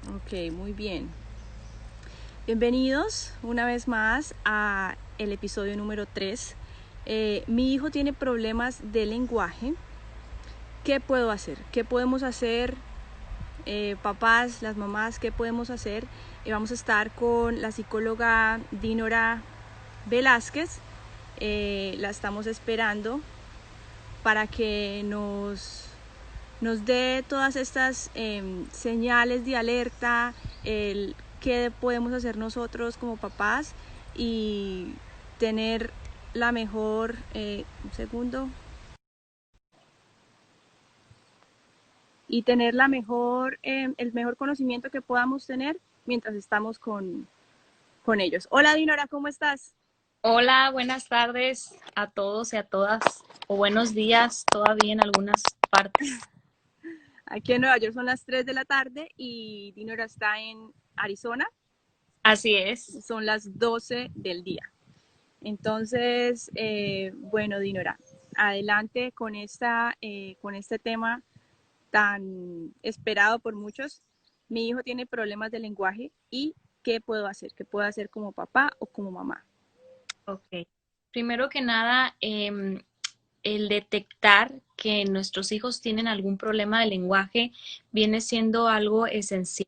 Ok, muy bien. Bienvenidos una vez más a el episodio número 3. Mi hijo tiene problemas de lenguaje. ¿Qué puedo hacer? ¿Qué podemos hacer? Papás, las mamás, ¿qué podemos hacer? Vamos a estar con la psicóloga Dinora Velázquez. La estamos esperando para que nos dé todas estas señales de alerta, el qué podemos hacer nosotros como papás y tener la mejor, un segundo, y tener la mejor, el mejor conocimiento que podamos tener mientras estamos con ellos. Hola Dinora, ¿cómo estás? Hola, buenas tardes a todos y a todas, o buenos días todavía en algunas partes. Aquí en Nueva York son las 3 de la tarde y Dinora está en Arizona, Así es. son las 12 del día. Entonces, bueno, Dinora, adelante con este tema tan esperado por muchos. Mi hijo tiene problemas de lenguaje y ¿qué puedo hacer? ¿Qué puedo hacer como papá o como mamá? Ok. Primero que nada, el detectar que nuestros hijos tienen algún problema de lenguaje viene siendo algo esencial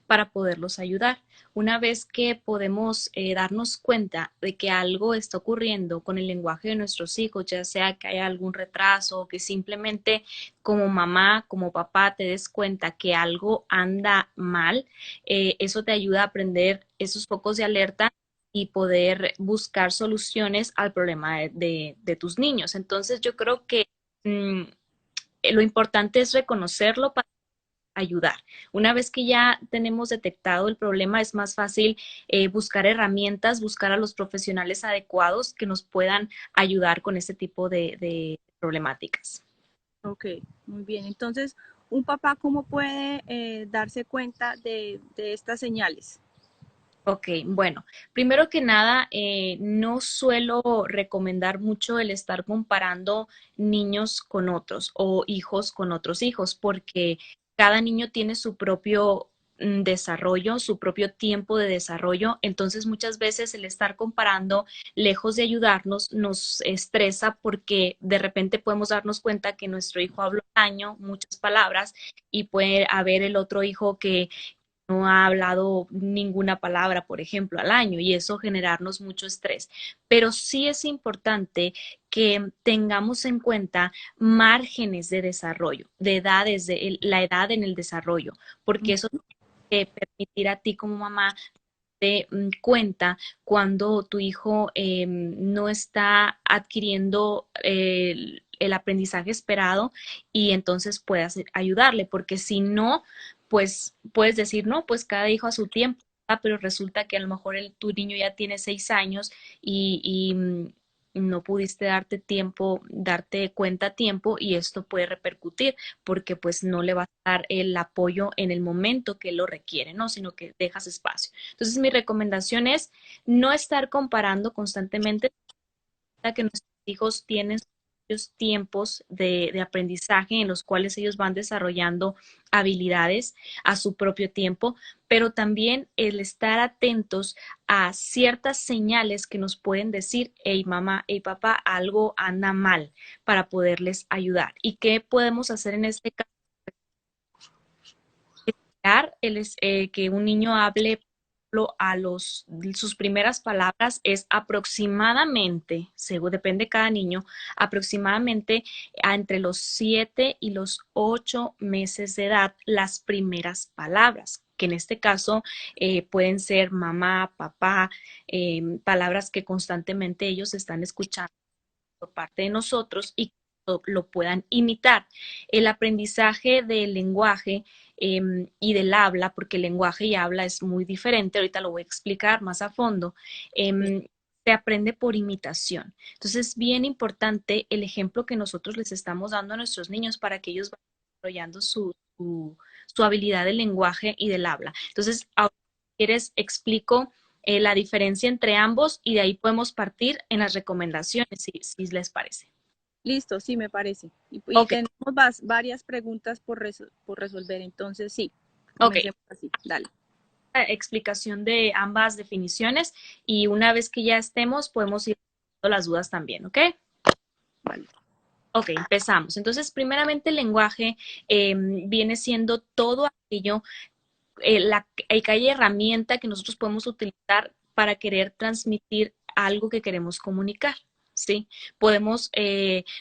para poderlos ayudar. Una vez que podemos darnos cuenta de que algo está ocurriendo con el lenguaje de nuestros hijos, ya sea que haya algún retraso o que simplemente como mamá, como papá te des cuenta que algo anda mal, eso te ayuda a aprender esos focos de alerta y poder buscar soluciones al problema de tus niños. Entonces yo creo que mm, lo importante es reconocerlo para ayudar. Una vez que ya tenemos detectado el problema, es más fácil buscar herramientas, buscar a los profesionales adecuados que nos puedan ayudar con este tipo de problemáticas. Ok, muy bien. Entonces, un papá, ¿cómo puede darse cuenta de estas señales? Ok, bueno, primero que nada, no suelo recomendar mucho el estar comparando niños con otros o hijos con otros hijos, porque cada niño tiene su propio desarrollo, su propio tiempo de desarrollo. Entonces, muchas veces el estar comparando, lejos de ayudarnos, nos estresa porque de repente podemos darnos cuenta que nuestro hijo habla un año, muchas palabras, y puede haber el otro hijo que no ha hablado ninguna palabra, por ejemplo, al año, y eso generarnos mucho estrés. Pero sí es importante que tengamos en cuenta márgenes de desarrollo, de edades, la edad en el desarrollo, porque eso te permitir a ti como mamá de cuenta cuando tu hijo no está adquiriendo el aprendizaje esperado y entonces puedas ayudarle, porque si no, pues puedes decir, no, pues cada hijo a su tiempo, pero resulta que a lo mejor tu niño ya tiene 6 años y no pudiste darte tiempo, darte cuenta a tiempo y esto puede repercutir porque pues no le vas a dar el apoyo en el momento que lo requiere, ¿no? Sino que dejas espacio. Entonces, mi recomendación es no estar comparando constantemente que nuestros hijos tienen sus tiempos de aprendizaje en los cuales ellos van desarrollando habilidades a su propio tiempo, pero también el estar atentos a ciertas señales que nos pueden decir, hey mamá, hey papá, algo anda mal para poderles ayudar. ¿Y qué podemos hacer en este caso? Que un niño hable a sus primeras palabras es aproximadamente, según depende de cada niño, aproximadamente entre los 7 y los 8 meses de edad, las primeras palabras, que en este caso pueden ser mamá, papá, palabras que constantemente ellos están escuchando por parte de nosotros y lo puedan imitar. El aprendizaje del lenguaje y del habla, porque el lenguaje y habla es muy diferente, ahorita lo voy a explicar más a fondo, se aprende por imitación. Entonces es bien importante el ejemplo que nosotros les estamos dando a nuestros niños para que ellos vayan desarrollando su habilidad del lenguaje y del habla. Entonces, ahora, si quieres, explico la diferencia entre ambos y de ahí podemos partir en las recomendaciones, si les parece. Listo, sí, me parece. Y Ok, tenemos varias preguntas por resolver, entonces sí. Ok, Comencemos así, dale. explicación de ambas definiciones y una vez que ya estemos podemos ir a las dudas también, ¿ok? Vale. Ok, empezamos. Entonces, primeramente el lenguaje viene siendo todo aquello, que hay herramienta que nosotros podemos utilizar para querer transmitir algo que queremos comunicar, ¿sí?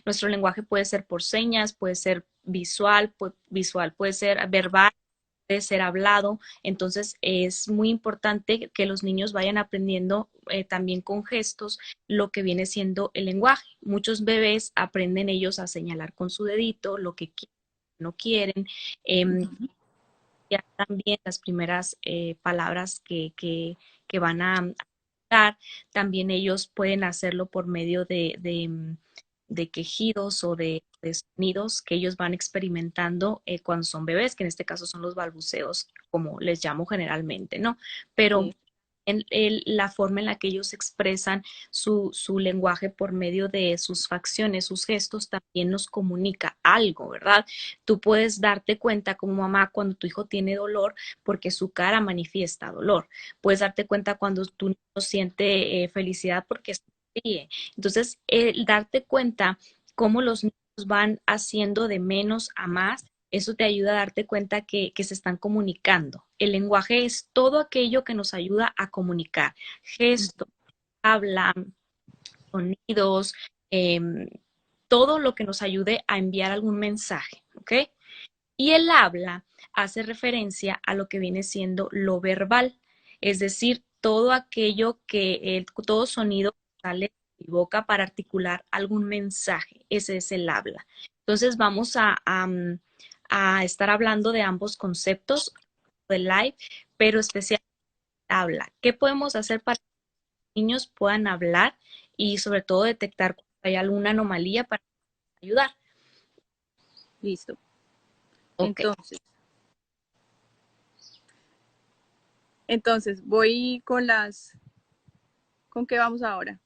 Nuestro lenguaje puede ser por señas, puede ser visual puede ser verbal, de ser hablado. Entonces es muy importante que los niños vayan aprendiendo también con gestos lo que viene siendo el lenguaje. Muchos bebés aprenden ellos a señalar con su dedito lo que quieren, no quieren. Ujú. Ya también las primeras palabras que van a dar, también ellos pueden hacerlo por medio de quejidos o de sonidos que ellos van experimentando cuando son bebés, que en este caso son los balbuceos, como les llamo generalmente, ¿no? Pero Sí, la forma en la que ellos expresan su lenguaje por medio de sus facciones, sus gestos, también nos comunica algo, ¿verdad? Tú puedes darte cuenta como mamá cuando tu hijo tiene dolor porque su cara manifiesta dolor. Puedes darte cuenta cuando tu niño siente felicidad porque se ríe. Entonces, el darte cuenta cómo los niños van haciendo de menos a más, eso te ayuda a darte cuenta que se están comunicando. El lenguaje es todo aquello que nos ayuda a comunicar. Gestos, habla, sonidos, em, todo lo que nos ayude a enviar algún mensaje, ¿ok? Y el habla hace referencia a lo que viene siendo lo verbal, es decir, todo aquello todo sonido que sale de mi boca para articular algún mensaje, ese es el habla. Entonces vamos a estar hablando de ambos conceptos del live, pero especialmente habla. ¿Qué podemos hacer para que los niños puedan hablar y sobre todo detectar cuando hay alguna anomalía para ayudar? listo. Ok. Entonces, voy con las... ¿Con qué vamos ahora?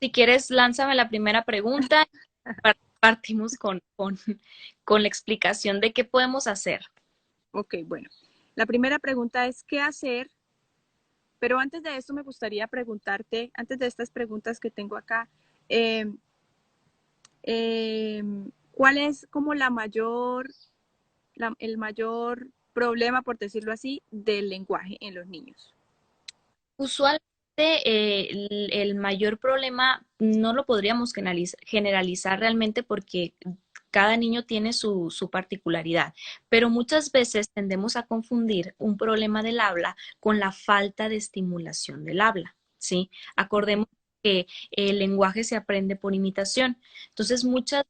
Si quieres, lánzame la primera pregunta. Partimos con la explicación de qué podemos hacer. Ok, bueno. La primera pregunta es, ¿qué hacer? Pero antes de esto me gustaría preguntarte, antes de estas preguntas que tengo acá, eh, eh, ¿cuál es como el mayor problema, por decirlo así, del lenguaje en los niños? Usualmente el mayor problema no lo podríamos generalizar realmente porque cada niño tiene su particularidad, pero muchas veces tendemos a confundir un problema del habla con la falta de estimulación del habla, ¿sí? Acordemos que el lenguaje se aprende por imitación. Entonces, muchas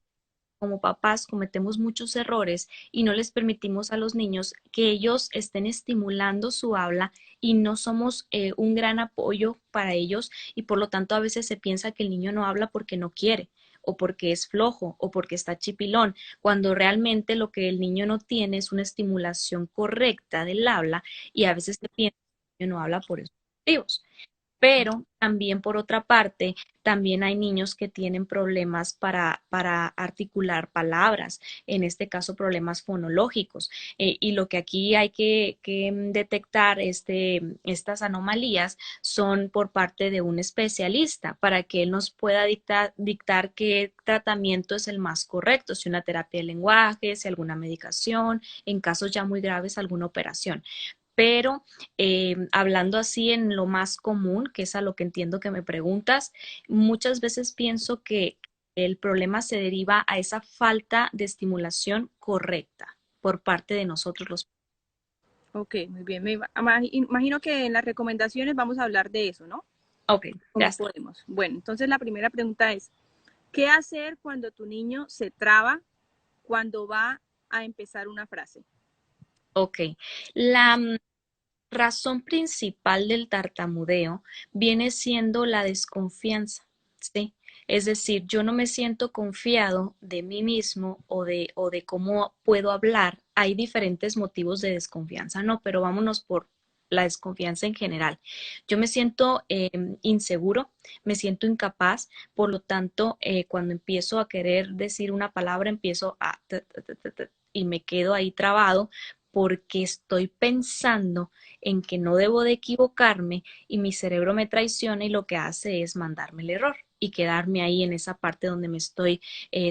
como papás cometemos muchos errores y no les permitimos a los niños que ellos estén estimulando su habla y no somos un gran apoyo para ellos y por lo tanto a veces se piensa que el niño no habla porque no quiere o porque es flojo o porque está chipilón, cuando realmente lo que el niño no tiene es una estimulación correcta del habla y a veces se piensa que el niño no habla por esos motivos. Pero también por otra parte, también hay niños que tienen problemas para articular palabras, en este caso problemas fonológicos. Y lo que aquí hay que detectar estas anomalías son por parte de un especialista para que él nos pueda dictar qué tratamiento es el más correcto, si una terapia de lenguaje, si alguna medicación, en casos ya muy graves, alguna operación. Pero hablando así en lo más común, que es a lo que entiendo que me preguntas, muchas veces pienso que el problema se deriva a esa falta de estimulación correcta por parte de nosotros los. Ok, muy bien. Imagino que en las recomendaciones vamos a hablar de eso, ¿no? Ok, ya ¿Cómo está. podemos? Bueno, entonces la primera pregunta es, ¿qué hacer cuando tu niño se traba cuando va a empezar una frase? Ok. La razón principal del tartamudeo viene siendo la desconfianza, ¿sí? Es decir, yo no me siento confiado de mí mismo o de cómo puedo hablar. Hay diferentes motivos de desconfianza, ¿no? Pero vámonos por la desconfianza en general. Yo me siento inseguro, me siento incapaz, por lo tanto, cuando empiezo a querer decir una palabra, empiezo a y me quedo ahí trabado porque estoy pensando en que no debo de equivocarme y mi cerebro me traiciona y lo que hace es mandarme el error y quedarme ahí en esa parte donde me estoy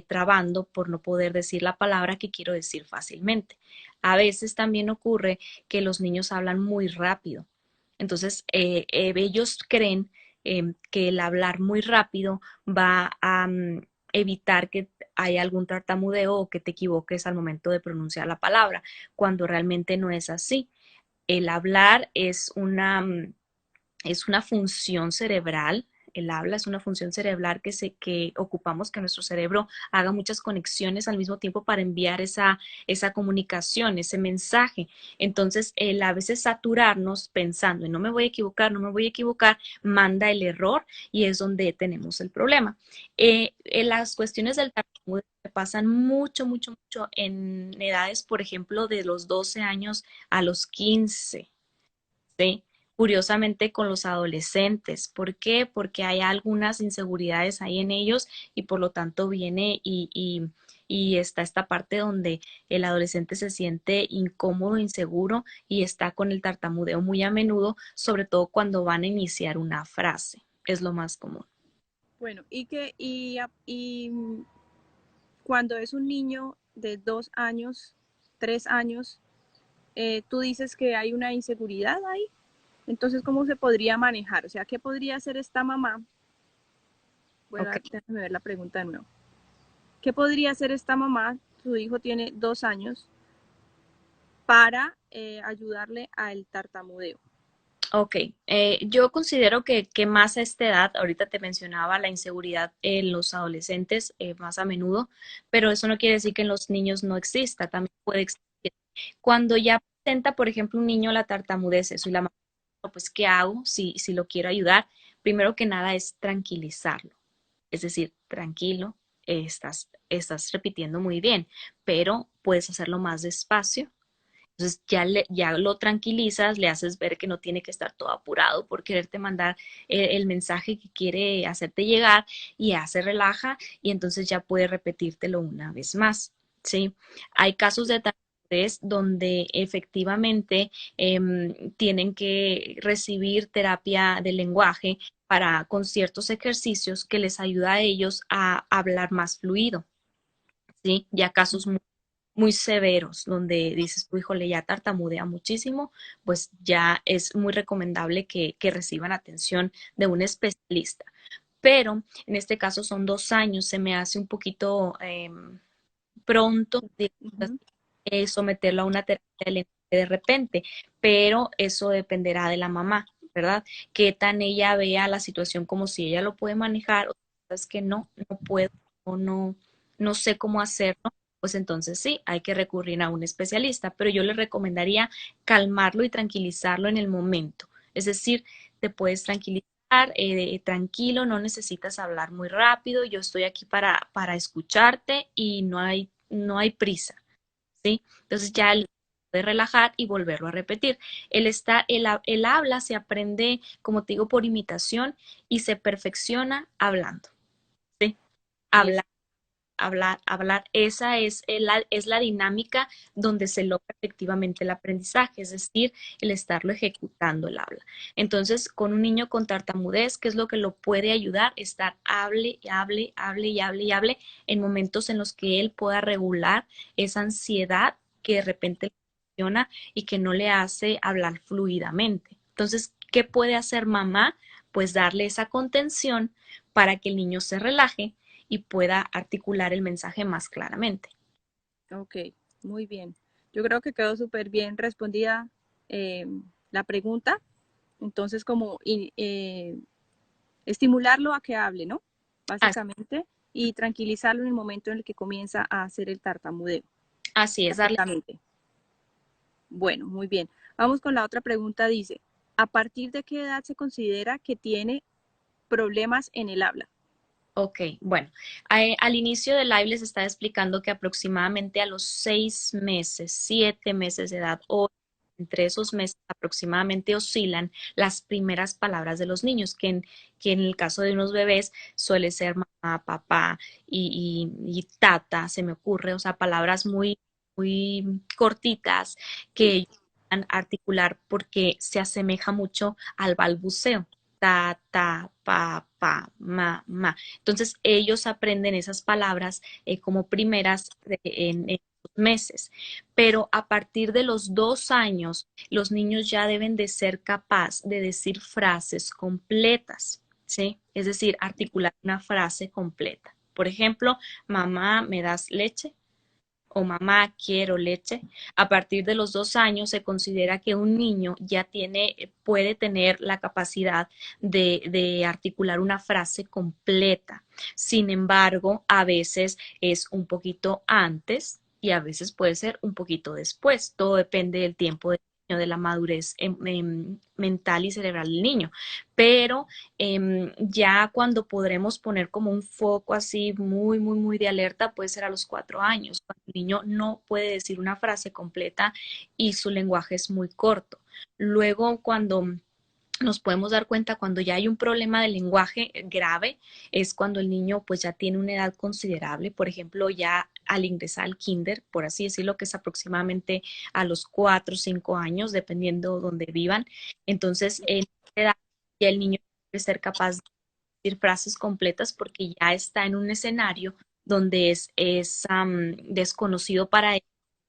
trabando por no poder decir la palabra que quiero decir fácilmente. A veces también ocurre que los niños hablan muy rápido. Entonces, ellos creen que el hablar muy rápido va a evitar que haya algún tartamudeo o que te equivoques al momento de pronunciar la palabra, cuando realmente no es así. El hablar es una función cerebral. El habla es una función cerebral que ocupamos, que nuestro cerebro haga muchas conexiones al mismo tiempo para enviar esa comunicación, ese mensaje. Entonces, el a veces saturarnos pensando en no me voy a equivocar, no me voy a equivocar, manda el error y es donde tenemos el problema. En las cuestiones del tartamudeo pasan mucho, mucho, mucho en edades, por ejemplo, de los 12 años a los 15. ¿Sí? Curiosamente con los adolescentes. ¿Por qué? Porque hay algunas inseguridades ahí en ellos y por lo tanto viene y está esta parte donde el adolescente se siente incómodo, inseguro y está con el tartamudeo muy a menudo, sobre todo cuando van a iniciar una frase. Es lo más común. Bueno, cuando es un niño de 2 años, 3 años, tú dices que hay una inseguridad ahí. Entonces, ¿cómo se podría manejar? O sea, ¿qué podría hacer esta mamá? Ok. Déjame ver la pregunta de nuevo. ¿Qué podría hacer esta mamá? Su hijo tiene 2 años para ayudarle al tartamudeo. Ok, yo considero que más a esta edad, ahorita te mencionaba la inseguridad en los adolescentes más a menudo, pero eso no quiere decir que en los niños no exista, también puede existir. Cuando ya presenta, por ejemplo, un niño la tartamudez, eso y la mamá, pues, ¿qué hago si lo quiero ayudar? Primero que nada es tranquilizarlo, es decir, tranquilo, estás repitiendo muy bien, pero puedes hacerlo más despacio. Entonces ya lo tranquilizas, le haces ver que no tiene que estar todo apurado por quererte mandar el mensaje que quiere hacerte llegar y ya se relaja y entonces ya puede repetírtelo una vez más, ¿sí? Hay casos de tartamudez donde efectivamente tienen que recibir terapia del lenguaje con ciertos ejercicios que les ayuda a ellos a hablar más fluido, ¿sí? Ya casos muy severos, donde dices, tu híjole, ya tartamudea muchísimo, pues ya es muy recomendable que reciban atención de un especialista. Pero en este caso son 2 años, se me hace un poquito pronto Ujú. someterlo a una terapia de lenguaje de repente, pero eso dependerá de la mamá, ¿verdad? Qué tan ella vea la situación como si ella lo puede manejar o es que no puedo o no sé cómo hacerlo, pues entonces sí, hay que recurrir a un especialista, pero yo le recomendaría calmarlo y tranquilizarlo en el momento. Es decir, te puedes tranquilizar, tranquilo, no necesitas hablar muy rápido, yo estoy aquí para escucharte y no hay prisa, ¿sí? Entonces ya él puede relajar y volverlo a repetir. El habla se aprende, como te digo, por imitación y se perfecciona hablando, ¿sí? Y es, Hablar, hablar, hablar. Esa es la dinámica donde se logra efectivamente el aprendizaje, es decir, el estarlo ejecutando el habla. Entonces, con un niño con tartamudez, ¿qué es lo que lo puede ayudar? Estar hable, hable, hable y hable y hable en momentos en los que él pueda regular esa ansiedad que de repente le funciona y que no le hace hablar fluidamente. Entonces, ¿qué puede hacer mamá? Pues darle esa contención para que el niño se relaje y pueda articular el mensaje más claramente. ok, muy bien. Yo creo que quedó súper bien respondida eh, la pregunta. Entonces, estimularlo a que hable, ¿no? Así, Básicamente, y tranquilizarlo en el momento en el que comienza a hacer el tartamudeo. así es, darle. Básicamente. Bueno, muy bien. Vamos con la otra pregunta. Dice, ¿a partir de qué edad se considera que tiene problemas en el habla? Ok, bueno, al inicio del live les estaba explicando que aproximadamente a los 6 meses, 7 meses de edad o entre esos meses aproximadamente oscilan las primeras palabras de los niños, que en el caso de unos bebés suele ser mamá, papá y tata, se me ocurre, o sea, palabras muy muy cortitas que ellos van a articular porque se asemeja mucho al balbuceo. Ta, ta, pa, ma. Entonces ellos aprenden esas palabras como primeras en meses. Pero a partir de los 2 años, los niños ya deben de ser capaz de decir frases completas, ¿sí? Es decir, articular una frase completa. Por ejemplo, mamá, ¿me das leche? O mamá, quiero leche. A partir de los 2 años se considera que un niño ya puede tener la capacidad de articular una frase completa. Sin embargo, a veces es un poquito antes y a veces puede ser un poquito después. Todo depende del tiempo del niño, de la madurez mental y cerebral del niño. Pero ya cuando podremos poner como un foco así muy, muy, muy de alerta, puede ser a los 4 años, cuando el niño no puede decir una frase completa y su lenguaje es muy corto. Luego, cuando nos podemos dar cuenta cuando ya hay un problema de lenguaje grave, es cuando el niño pues ya tiene una edad considerable, por ejemplo, ya al ingresar al kinder, por así decirlo, que es aproximadamente a los 4 o 5 años, dependiendo donde vivan. Entonces, en esta edad ya el niño debe ser capaz de decir frases completas porque ya está en un escenario donde es desconocido para él.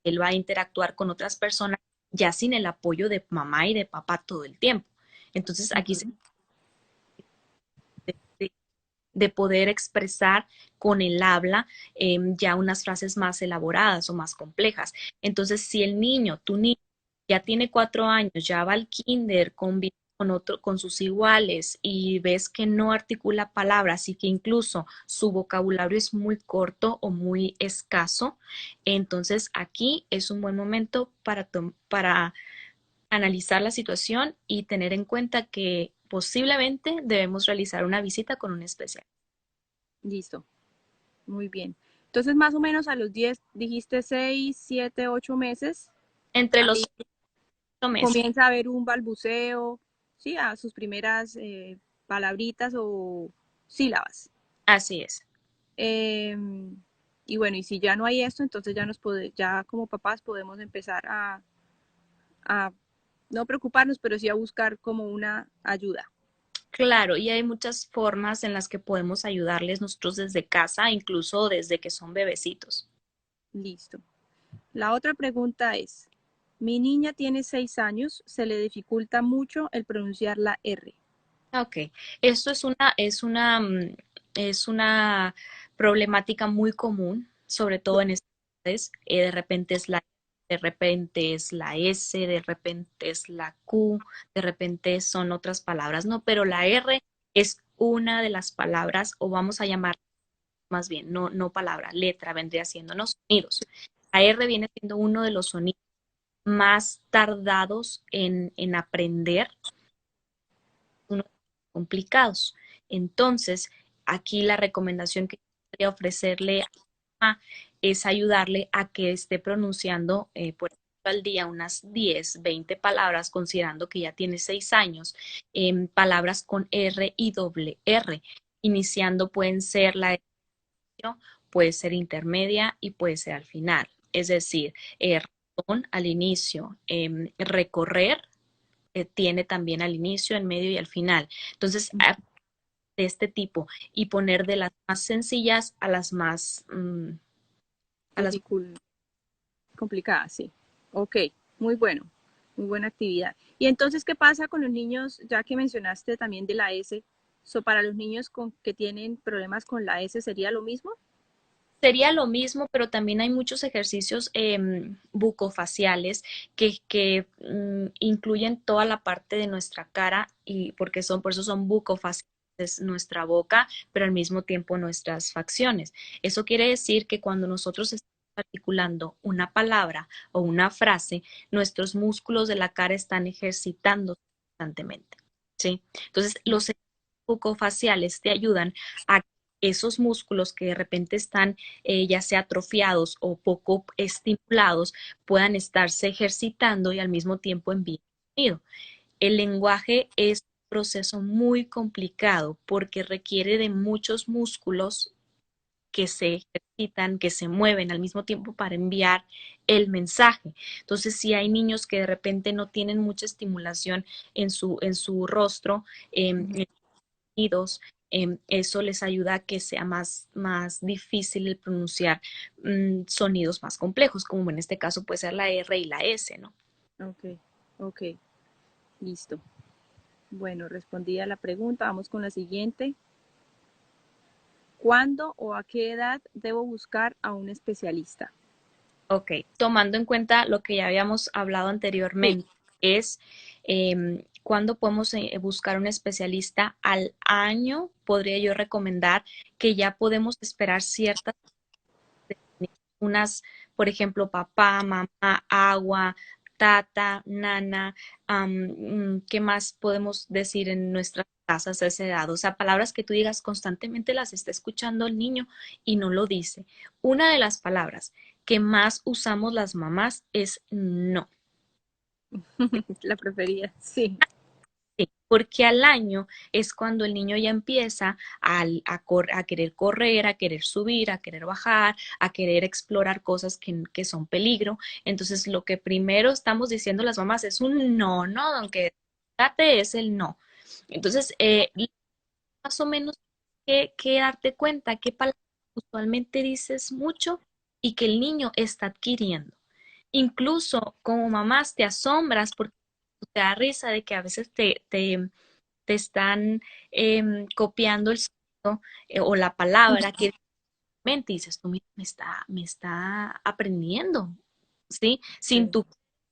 Él va a interactuar con otras personas ya sin el apoyo de mamá y de papá todo el tiempo. Entonces aquí se Ujú. de, de poder expresar con el habla ya unas frases más elaboradas o más complejas. Entonces, si el niño, tu niño, ya tiene 4 años, ya va al kinder, convive con sus iguales y ves que no articula palabras y que incluso su vocabulario es muy corto o muy escaso, entonces aquí es un buen momento para analizar la situación y tener en cuenta que posiblemente debemos realizar una visita con un especialista. Listo, muy bien. Entonces, más o menos a los 10 dijiste 6 7 8 meses, Entre los ahí 8 meses. comienza a haber un balbuceo, sí, a sus primeras palabritas o sílabas. Así es. Eh, y bueno, y si ya no hay esto, entonces ya como papás podemos empezar a no preocuparnos, pero sí a buscar como una ayuda. Claro, y hay muchas formas en las que podemos ayudarles nosotros desde casa, incluso desde que son bebecitos. Listo. La otra pregunta es, mi niña tiene 6 años, se le dificulta mucho el pronunciar la R. Ok, esto es una problemática muy común, sobre todo en estas edades. De repente es de repente es la S, de repente es la Q, de repente son otras palabras, ¿no? Pero la R es una de las palabras, o vamos a llamar más bien, no palabra, letra, vendría siendo, no sonidos. La R viene siendo uno de los sonidos más tardados en aprender, uno de los complicados. Entonces, aquí la recomendación que podría ofrecerle a mamá es ayudarle a que esté pronunciando, por ejemplo, al día unas 10, 20 palabras, considerando que ya tiene 6 años, palabras con R y doble R. Iniciando pueden ser puede ser intermedia y puede ser al final. Es decir, ratón al inicio, recorrer tiene también al inicio, en medio y al final. Entonces, de este tipo y poner de las más sencillas a las más, a las Dificult complicada, sí. Ok, muy bueno, muy buena actividad. Y entonces, ¿qué pasa con los niños, ya que mencionaste también de la S? Para los niños que tienen problemas con la S, ¿sería lo mismo? Sería lo mismo, pero también hay muchos ejercicios bucofaciales que incluyen toda la parte de nuestra cara y por eso son bucofaciales, es nuestra boca, pero al mismo tiempo nuestras facciones. Eso quiere decir que cuando nosotros estamos articulando una palabra o una frase, nuestros músculos de la cara están ejercitando constantemente, ¿sí? Entonces, los ejercicios bucofaciales te ayudan a que esos músculos que de repente están ya sea atrofiados o poco estimulados, puedan estarse ejercitando y al mismo tiempo enviar sonido. El lenguaje es un proceso muy complicado porque requiere de muchos músculos que se ejercitan, que se mueven al mismo tiempo para enviar el mensaje. Entonces, si hay niños que de repente no tienen mucha estimulación en su rostro, Ujú. en sonidos, eso les ayuda a que sea más difícil el pronunciar sonidos más complejos, como en este caso puede ser la R y la S, ¿no? Ok, ok, listo. Bueno, respondí a la pregunta. Vamos con la siguiente. ¿Cuándo o a qué edad debo buscar a un especialista? Ok, tomando en cuenta lo que ya habíamos hablado Sí. anteriormente, es cuándo podemos buscar un especialista al año, podría yo recomendar que ya podemos esperar ciertas, unas, por ejemplo, papá, mamá, agua, tata, nana, ¿qué más podemos decir en nuestras casas a esa edad? O sea, palabras que tú digas constantemente las está escuchando el niño y no lo dice. Una de las palabras que más usamos las mamás es no. La preferida, sí. Sí, porque al año es cuando el niño ya empieza a querer correr, a querer subir, a querer bajar, a querer explorar cosas que son peligro. Entonces, lo que primero estamos diciendo las mamás es un no, ¿no? Aunque date es el no. Entonces, más o menos que darte cuenta qué palabras usualmente dices mucho y que el niño está adquiriendo. Incluso como mamás te asombras porque te da risa de que a veces te están copiando el sonido o la palabra que mente dices tú, "Mira, me está aprendiendo, ¿sí? Sin Sí. tú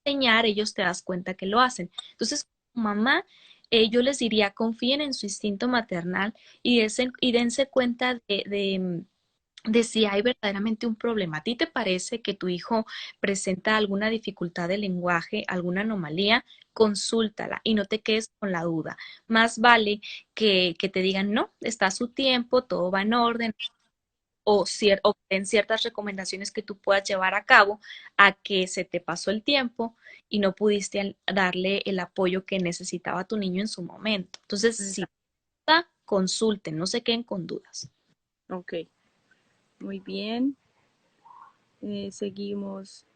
enseñar, ellos te das cuenta que lo hacen. Entonces, como mamá, yo les diría, confíen en su instinto maternal y dense cuenta de si hay verdaderamente un problema. ¿A ti te parece que tu hijo presenta alguna dificultad de lenguaje, alguna anomalía? Consúltala y no te quedes con la duda. Más vale que te digan, no, está a su tiempo, todo va en orden, o en ciertas recomendaciones que tú puedas llevar a cabo, a que se te pasó el tiempo y no pudiste darle el apoyo que necesitaba tu niño en su momento. Entonces, si Exacto. está, consulten, no se queden con dudas. Ok, muy bien. Seguimos.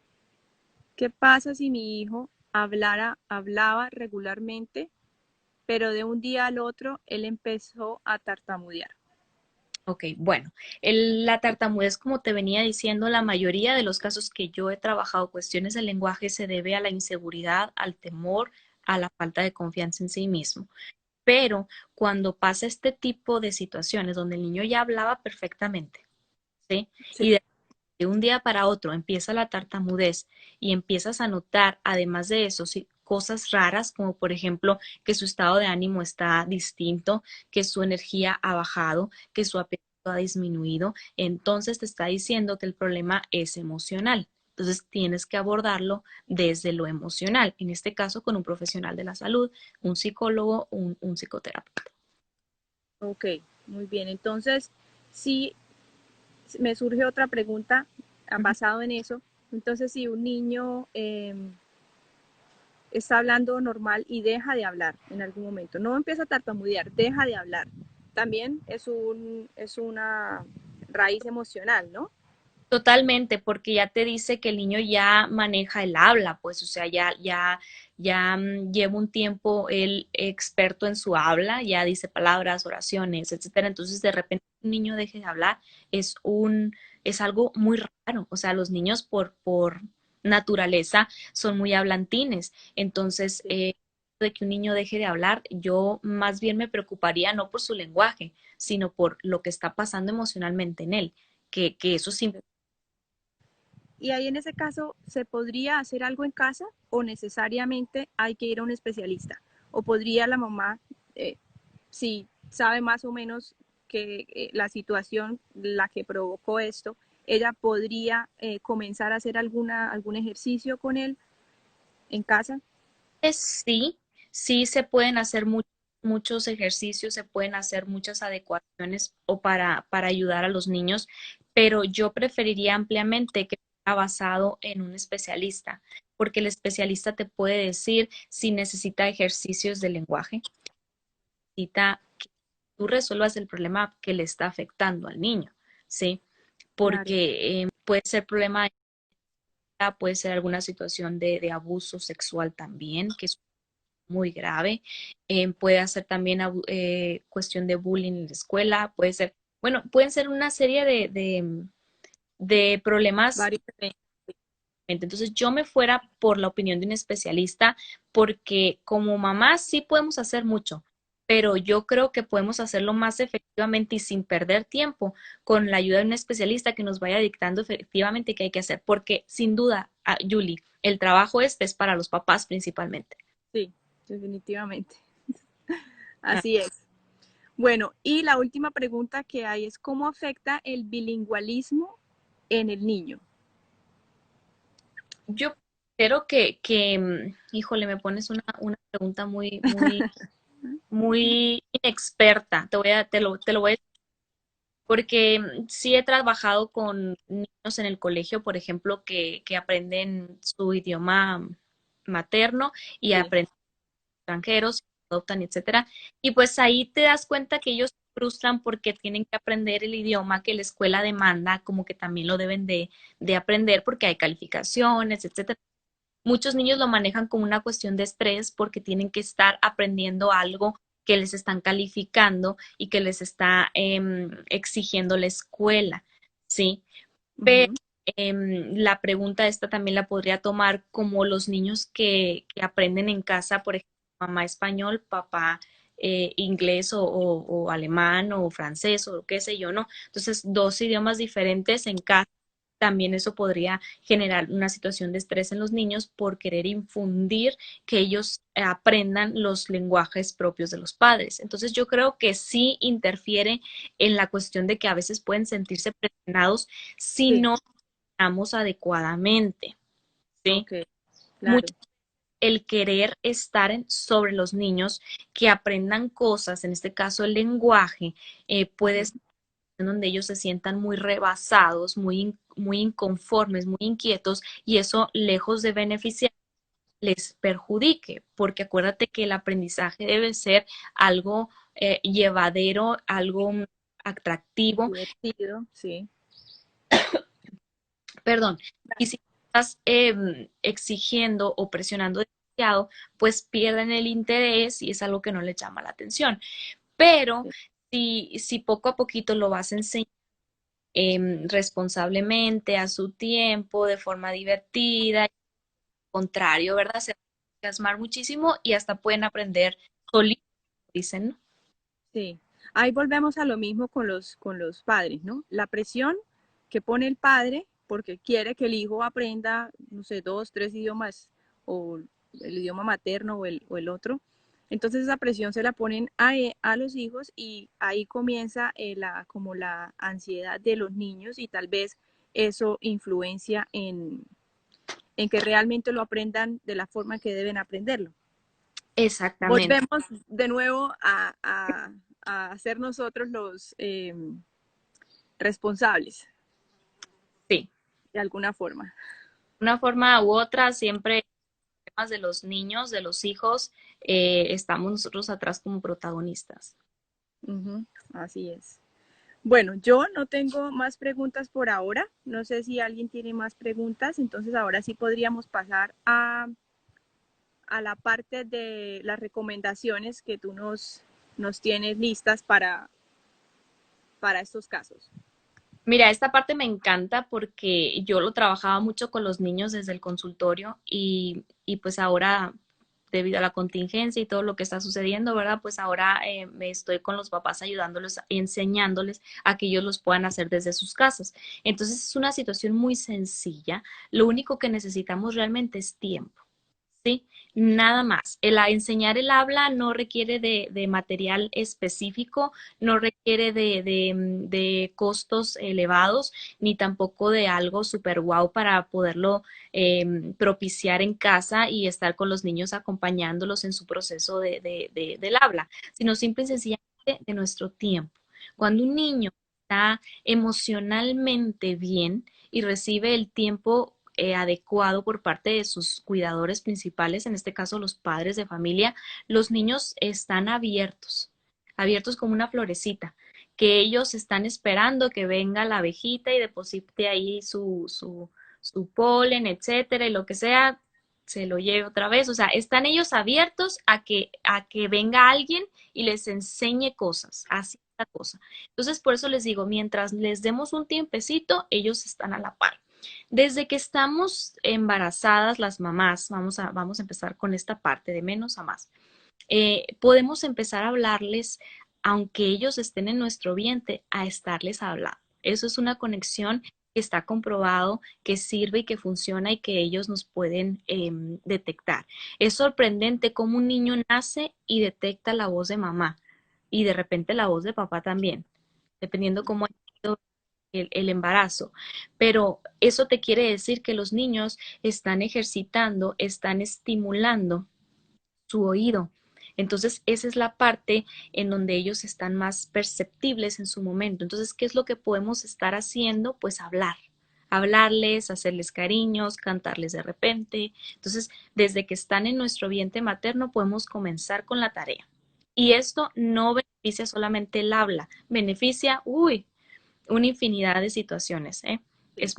¿Qué pasa si mi hijo hablaba regularmente, pero de un día al otro él empezó a tartamudear? Ok, bueno, la tartamudez, como te venía diciendo, la mayoría de los casos que yo he trabajado, cuestiones del lenguaje, se debe a la inseguridad, al temor, a la falta de confianza en sí mismo. Pero cuando pasa este tipo de situaciones donde el niño ya hablaba perfectamente, ¿sí? Sí. Y de un día para otro empieza la tartamudez y empiezas a notar, además de eso, sí, cosas raras, como por ejemplo que su estado de ánimo está distinto, que su energía ha bajado, que su apetito ha disminuido, entonces te está diciendo que el problema es emocional. Entonces tienes que abordarlo desde lo emocional, en este caso con un profesional de la salud, un psicólogo, un psicoterapeuta. Ok, muy bien. Entonces, si me surge otra pregunta basado en eso. Entonces, si un niño está hablando normal y deja de hablar en algún momento, no empieza a tartamudear, deja de hablar, también es una raíz emocional, ¿no? Totalmente, porque ya te dice que el niño ya maneja el habla, pues, o sea, ya lleva un tiempo él experto en su habla, ya dice palabras, oraciones, etcétera. Entonces, de repente un niño deje de hablar, es algo muy raro. O sea, los niños por naturaleza son muy hablantines. Entonces, Sí. de que un niño deje de hablar, yo más bien me preocuparía no por su lenguaje, sino por lo que está pasando emocionalmente en él, que eso simplemente. Y ahí en ese caso, ¿se podría hacer algo en casa o necesariamente hay que ir a un especialista? ¿O podría la mamá, eh, si sabe más o menos que la situación, la que provocó esto, ella podría comenzar a hacer algún ejercicio con él en casa? Sí, sí se pueden hacer muchos ejercicios, se pueden hacer muchas adecuaciones o para ayudar a los niños, pero yo preferiría ampliamente que fuera basado en un especialista, porque el especialista te puede decir si necesita ejercicios de lenguaje, necesita que tú resuelvas el problema que le está afectando al niño, ¿sí? claro. porque puede ser problema, puede ser alguna situación de abuso sexual también, que es muy grave. Puede ser también cuestión de bullying en la escuela, puede ser, bueno, pueden ser una serie de problemas. Varios eventos. Entonces yo me fuera por la opinión de un especialista porque como mamá sí podemos hacer mucho, pero yo creo que podemos hacerlo más efectivamente y sin perder tiempo con la ayuda de un especialista que nos vaya dictando efectivamente qué hay que hacer, porque sin duda, Julie, el trabajo este es para los papás principalmente. Sí, definitivamente. Ah, Así es. Bueno, y la última pregunta que hay es ¿cómo afecta el bilingüismo en el niño? Yo creo híjole, me pones una pregunta muy inexperta. Te lo voy a porque sí he trabajado con niños en el colegio, por ejemplo, que aprenden su idioma materno y Sí. aprenden extranjeros, adoptan, etcétera. Y pues ahí te das cuenta que ellos se frustran porque tienen que aprender el idioma que la escuela demanda, como que también lo deben de aprender porque hay calificaciones, etcétera. Muchos niños lo manejan como una cuestión de estrés porque tienen que estar aprendiendo algo que les están calificando y que les está exigiendo la escuela, ¿sí? Pero Ujú. la pregunta esta también la podría tomar como los niños que aprenden en casa, por ejemplo, mamá español, papá inglés o alemán o francés o qué sé yo, ¿no? Entonces, dos idiomas diferentes en casa también eso podría generar una situación de estrés en los niños por querer infundir que ellos aprendan los lenguajes propios de los padres. Entonces yo creo que sí interfiere en la cuestión de que a veces pueden sentirse presionados si Sí, no estamos adecuadamente, ¿sí? ok, claro. Mucho el querer estar sobre los niños que aprendan cosas, en este caso el lenguaje, puede Ujú. ser en donde ellos se sientan muy rebasados, muy inconformes, muy inquietos, y eso, lejos de beneficiar, les perjudique, porque acuérdate que el aprendizaje debe ser algo llevadero, algo atractivo, Divertido, sí. perdón, y si estás exigiendo o presionando demasiado, pues pierden el interés y es algo que no les llama la atención. Pero Sí. si poco a poquito lo vas enseñando, responsablemente, a su tiempo, de forma divertida, al contrario, ¿verdad? Se van a entusiasmar muchísimo y hasta pueden aprender solitos, dicen, ¿no? Sí. Ahí volvemos a lo mismo con los padres, ¿no? La presión que pone el padre porque quiere que el hijo aprenda, no sé, dos, tres idiomas o el idioma materno o el otro. Entonces esa presión se la ponen a los hijos y ahí comienza como la ansiedad de los niños y tal vez eso influencia en que realmente lo aprendan de la forma que deben aprenderlo. Exactamente, Volvemos de nuevo a ser nosotros los responsables, sí. de alguna forma. Una forma u otra, siempre temas de los niños, de los hijos, estamos nosotros atrás como protagonistas. Ujú, así es. Bueno, yo no tengo más preguntas por ahora. No sé si alguien tiene más preguntas. Entonces ahora sí podríamos pasar a la parte de las recomendaciones que tú nos tienes listas para estos casos. Mira, esta parte me encanta porque yo lo trabajaba mucho con los niños desde el consultorio y pues ahora, debido a la contingencia y todo lo que está sucediendo, ¿verdad? Pues ahora me estoy con los papás ayudándoles, enseñándoles a que ellos los puedan hacer desde sus casas. Entonces es una situación muy sencilla. Lo único que necesitamos realmente es tiempo. ¿Sí? Nada más. Enseñar el habla no requiere de material específico, no requiere de costos elevados, ni tampoco de algo super guau para poderlo propiciar en casa y estar con los niños acompañándolos en su proceso del habla, sino simple y sencillamente de nuestro tiempo. Cuando un niño está emocionalmente bien y recibe el tiempo adecuado por parte de sus cuidadores principales, en este caso los padres de familia, los niños están abiertos, abiertos como una florecita, que ellos están esperando que venga la abejita y deposite ahí su polen, etcétera, y lo que sea, se lo lleve otra vez. O sea, están ellos abiertos a que venga alguien y les enseñe cosas, así es la cosa. Entonces, por eso les digo, mientras les demos un tiempecito, ellos están a la par. Desde que estamos embarazadas las mamás, vamos a empezar con esta parte de menos a más. Podemos empezar a hablarles, aunque ellos estén en nuestro vientre, a estarles hablando. Eso es una conexión que está comprobado, que sirve y que funciona y que ellos nos pueden detectar. Es sorprendente cómo un niño nace y detecta la voz de mamá y de repente la voz de papá también, dependiendo cómo ha sido el embarazo. Pero eso te quiere decir que los niños están ejercitando, están estimulando su oído. Entonces, esa es la parte en donde ellos están más perceptibles en su momento. Entonces, ¿qué es lo que podemos estar haciendo? Pues hablar, hablarles, hacerles cariños, cantarles de repente. Entonces, desde que están en nuestro vientre materno, podemos comenzar con la tarea. Y esto no beneficia solamente el habla, beneficia, una infinidad de situaciones, ¿eh? Es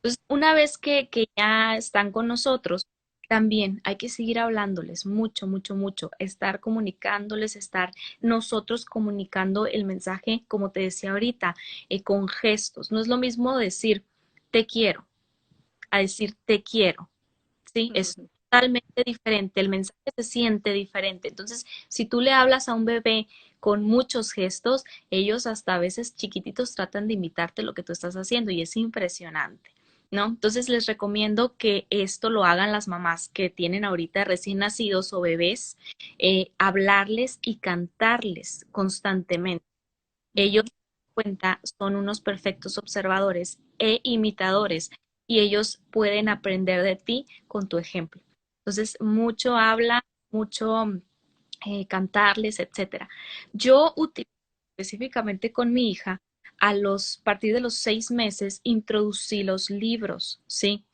entonces, una vez que ya están con nosotros, también hay que seguir hablándoles mucho, mucho, mucho, estar comunicándoles, estar nosotros comunicando el mensaje, como te decía ahorita, con gestos. No es lo mismo decir te quiero a decir te quiero, ¿sí? Es Ujú. totalmente diferente, el mensaje se siente diferente. Entonces, si tú le hablas a un bebé con muchos gestos, ellos hasta a veces chiquititos tratan de imitarte lo que tú estás haciendo y es impresionante. ¿No? Entonces les recomiendo que esto lo hagan las mamás que tienen ahorita recién nacidos o bebés, hablarles y cantarles constantemente. Ellos, Ujú. cuenta, son unos perfectos observadores e imitadores y ellos pueden aprender de ti con tu ejemplo. Entonces, mucho habla, mucho cantarles, etcétera. Yo utilizo específicamente con mi hija, partir de los 6 meses, introducí los libros, ¿sí?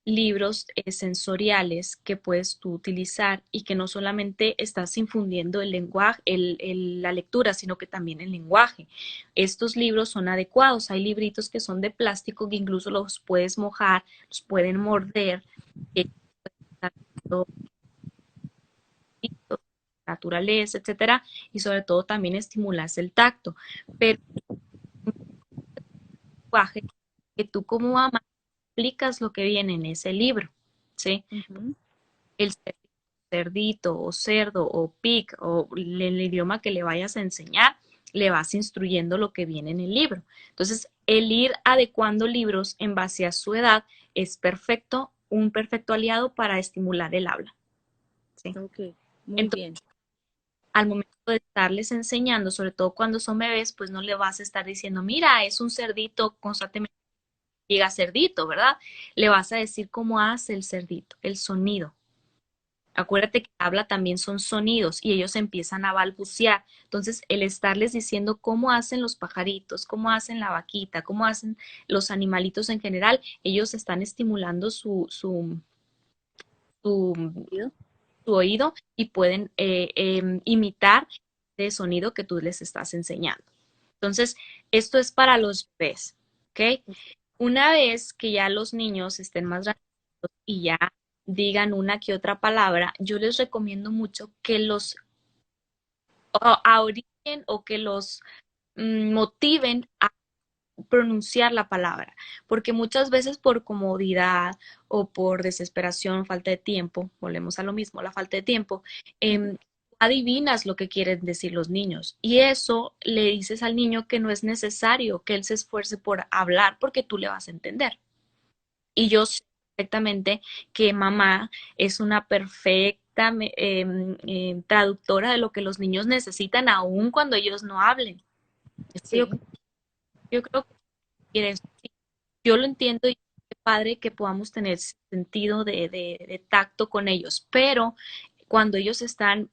Libros sensoriales que puedes tú utilizar y que no solamente estás infundiendo el lenguaje, la lectura, sino que también el lenguaje. Estos libros son adecuados. Hay libritos que son de plástico que incluso los puedes mojar, los pueden morder, que están viendo naturaleza, etcétera, y sobre todo también estimulas el tacto. Pero un lenguaje que tú como mamá explicas lo que viene en ese libro, ¿sí? Ujú. El cerdito o cerdo o pig o el idioma que le vayas a enseñar, le vas instruyendo lo que viene en el libro. Entonces, el ir adecuando libros en base a su edad es perfecto, un perfecto aliado para estimular el habla, ¿sí? Ok, muy Entonces, bien. al momento de estarles enseñando, sobre todo cuando son bebés, pues no le vas a estar diciendo, mira, es un cerdito, constantemente llega cerdito, ¿verdad? Le vas a decir cómo hace el cerdito, el sonido. Acuérdate que habla también son sonidos y ellos empiezan a balbucear. Entonces, el estarles diciendo cómo hacen los pajaritos, cómo hacen la vaquita, cómo hacen los animalitos en general, ellos están estimulando su, ¿Oído? su oído y pueden imitar ese sonido que tú les estás enseñando. Entonces, esto es para los bebés, ¿ok? Una vez que ya los niños estén más grandes y ya digan una que otra palabra, yo les recomiendo mucho que los ahorren o que los motiven a pronunciar la palabra, porque muchas veces por comodidad o por desesperación, falta de tiempo, volvemos a lo mismo, la falta de tiempo, Ujú. adivinas lo que quieren decir los niños y eso le dices al niño que no es necesario que él se esfuerce por hablar porque tú le vas a entender. Y yo sé perfectamente que mamá es una perfecta traductora de lo que los niños necesitan aun cuando ellos no hablen. Esto yo, Sí. yo creo que quiere eso. Sí, yo lo entiendo y qué padre que podamos tener sentido de tacto con ellos, pero cuando ellos están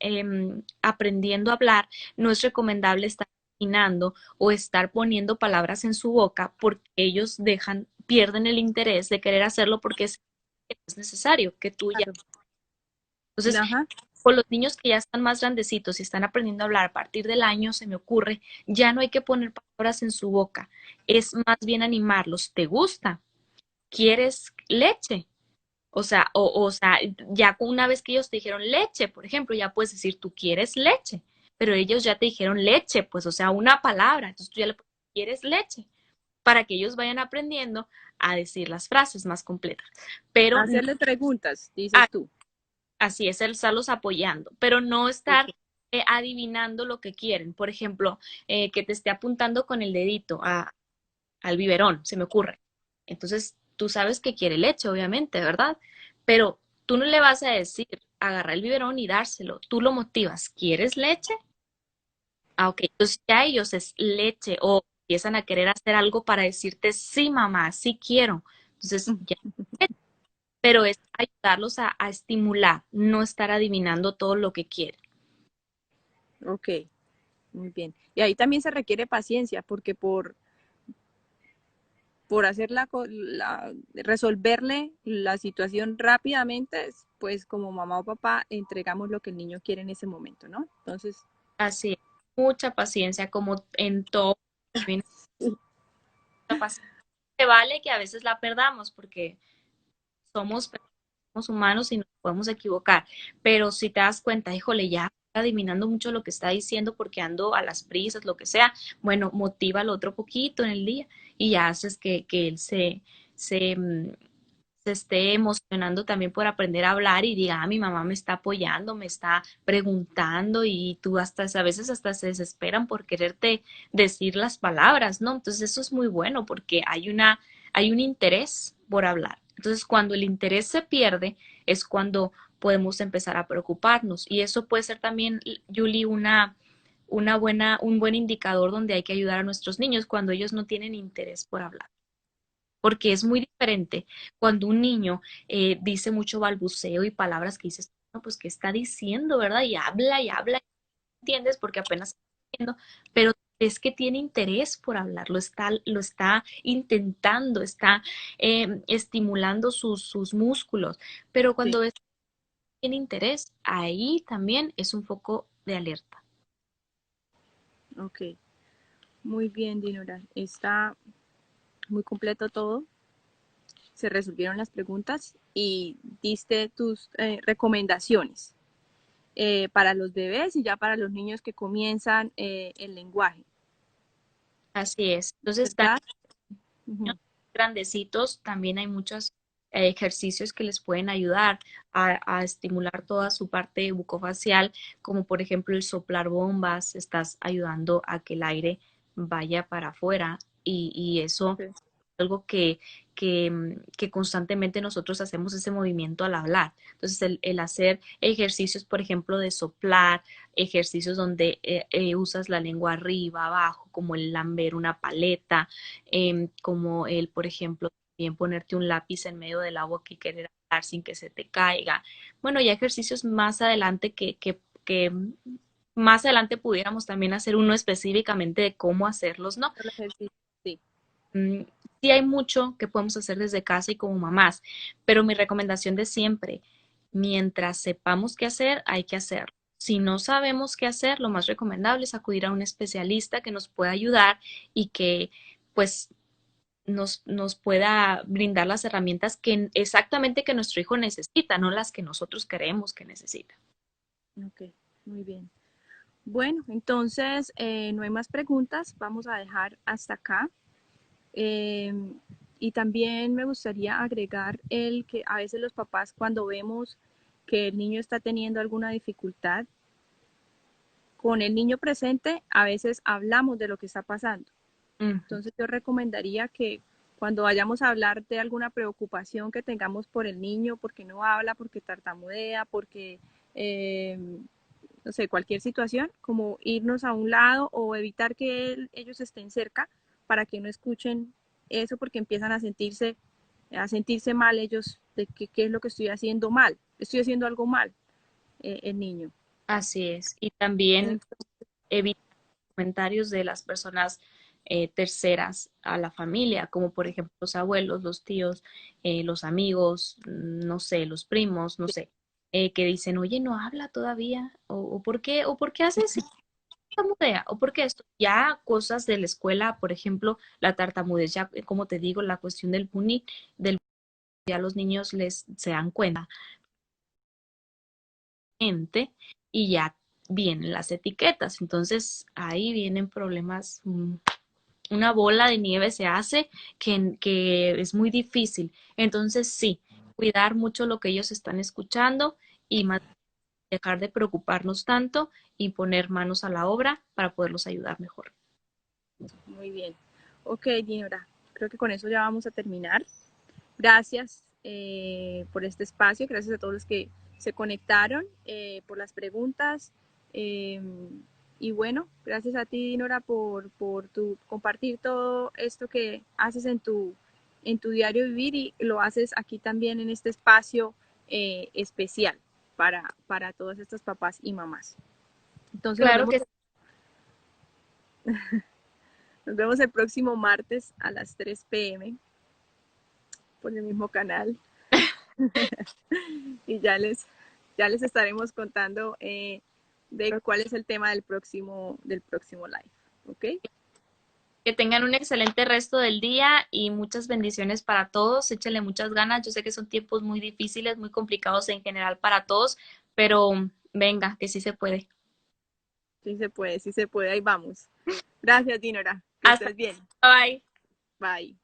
aprendiendo a hablar, no es recomendable estar imaginando o estar poniendo palabras en su boca porque ellos pierden el interés de querer hacerlo porque es necesario que tú ya. Claro. Entonces, Ajá. con los niños que ya están más grandecitos y están aprendiendo a hablar a partir del año, se me ocurre, ya no hay que poner palabras en su boca, es más bien animarlos. ¿Te gusta? ¿Quieres leche? O sea, ya una vez que ellos te dijeron leche, por ejemplo, ya puedes decir, tú quieres leche, pero ellos ya te dijeron leche, pues, o sea, una palabra, entonces tú ya le pones, ¿quieres leche? Para que ellos vayan aprendiendo a decir las frases más completas. Pero no, Hacerle preguntas, dices tú. así es, el estarlos apoyando, pero no estar Ok. adivinando lo que quieren. Por ejemplo, que te esté apuntando con el dedito al biberón, se me ocurre. Entonces, tú sabes que quiere leche, obviamente, ¿verdad? Pero tú no le vas a decir, agarra el biberón y dárselo. Tú lo motivas. ¿Quieres leche? Ah, ok. Entonces ya ellos es leche o empiezan a querer hacer algo para decirte, sí, mamá, sí quiero. Entonces, ya. Pero es ayudarlos a estimular, no estar adivinando todo lo que quieren. Ok, muy bien. Y ahí también se requiere paciencia, porque por hacer resolverle la situación rápidamente, pues como mamá o papá entregamos lo que el niño quiere en ese momento, ¿no? Entonces, Así es. Mucha paciencia, como en todo. Mucha paciencia. Se vale que a veces la perdamos porque somos, somos humanos y nos podemos equivocar, pero si te das cuenta, híjole, ya adivinando mucho lo que está diciendo porque ando a las prisas, lo que sea, bueno, motívalo otro poquito en el día y ya haces que él se, mm, se esté emocionando también por aprender a hablar y diga, ah, mi mamá me está apoyando, me está preguntando y tú hasta a veces hasta se desesperan por quererte decir las palabras, ¿no? Entonces eso es muy bueno porque hay un interés por hablar. Entonces cuando el interés se pierde es cuando podemos empezar a preocuparnos y eso puede ser también, Julie, un buen indicador donde hay que ayudar a nuestros niños cuando ellos no tienen interés por hablar porque es muy diferente cuando un niño dice mucho balbuceo y palabras que dices, no, pues, ¿qué está diciendo, verdad? Y habla, ¿entiendes? Porque apenas está diciendo, pero es que tiene interés por hablar, lo está intentando, está estimulando sus músculos, pero sí, cuando ves que tiene interés, ahí también es un foco de alerta. ok. Muy bien, Dinora. Está muy completo todo. Se resolvieron las preguntas y diste tus recomendaciones para los bebés y ya para los niños que comienzan el lenguaje, Así es. Entonces, ¿verdad? niños Ujú. grandecitos, también hay muchos ejercicios que les pueden ayudar a estimular toda su parte bucofacial, como por ejemplo el soplar bombas, estás ayudando a que el aire vaya para afuera y eso Okay. algo que constantemente nosotros hacemos ese movimiento al hablar. Entonces, el hacer ejercicios, por ejemplo, de soplar, ejercicios donde usas la lengua arriba, abajo, como el lamber una paleta, como el, por ejemplo, también ponerte un lápiz en medio del agua que querer hablar sin que se te caiga. Bueno, ya ejercicios más adelante que más adelante pudiéramos también hacer uno específicamente de cómo hacerlos, ¿no? El ejercicio, sí. Mm, sí hay mucho que podemos hacer desde casa y como mamás, pero mi recomendación de siempre, mientras sepamos qué hacer, hay que hacerlo. Si no sabemos qué hacer, lo más recomendable es acudir a un especialista que nos pueda ayudar y que pues nos pueda brindar las herramientas que exactamente que nuestro hijo necesita, no las que nosotros creemos que necesita. Ok, muy bien. Bueno, entonces no hay más preguntas. Vamos a dejar hasta acá. Eh, y también me gustaría agregar el que a veces los papás cuando vemos que el niño está teniendo alguna dificultad, con el niño presente, a veces hablamos de lo que está pasando. Ujú. Entonces yo recomendaría que cuando vayamos a hablar de alguna preocupación que tengamos por el niño, porque no habla, porque tartamudea, porque, eh, no sé, cualquier situación, como irnos a un lado o evitar que ellos estén cerca para que no escuchen eso, porque empiezan a sentirse mal ellos de qué es lo que estoy haciendo mal, estoy haciendo algo mal, el niño. Así es. Y también Entonces, evitar comentarios de las personas terceras a la familia, como por ejemplo los abuelos, los tíos, los amigos, no sé, los primos, no sé. que dicen, oye, no habla todavía, o por qué haces tartamudea, o por qué esto. Ya cosas de la escuela, por ejemplo, la tartamudez, ya como te digo, la cuestión del bullying, del ya los niños se dan cuenta gente, y ya vienen las etiquetas. Entonces ahí vienen problemas, una bola de nieve se hace que es muy difícil. Entonces sí, cuidar mucho lo que ellos están escuchando y dejar de preocuparnos tanto y poner manos a la obra para poderlos ayudar mejor. Muy bien. Ok, Dinora, creo que con eso ya vamos a terminar. Gracias por este espacio, gracias a todos los que se conectaron, por las preguntas. eh, y bueno, gracias a ti, Dinora, por tu compartir todo esto que haces en tu diario vivir y lo haces aquí también en este espacio especial para todos estos papás y mamás. Entonces Claro que nos vemos el próximo martes a las 3 p.m. por el mismo canal. Y ya les estaremos contando de cuál es el tema del próximo live. ¿Ok? Que tengan un excelente resto del día y muchas bendiciones para todos. Échenle muchas ganas. Yo sé que son tiempos muy difíciles, muy complicados en general para todos, pero venga, que sí se puede. Sí se puede, ahí vamos. Gracias, Dinora. Que Hasta, estés bien. bye. Bye.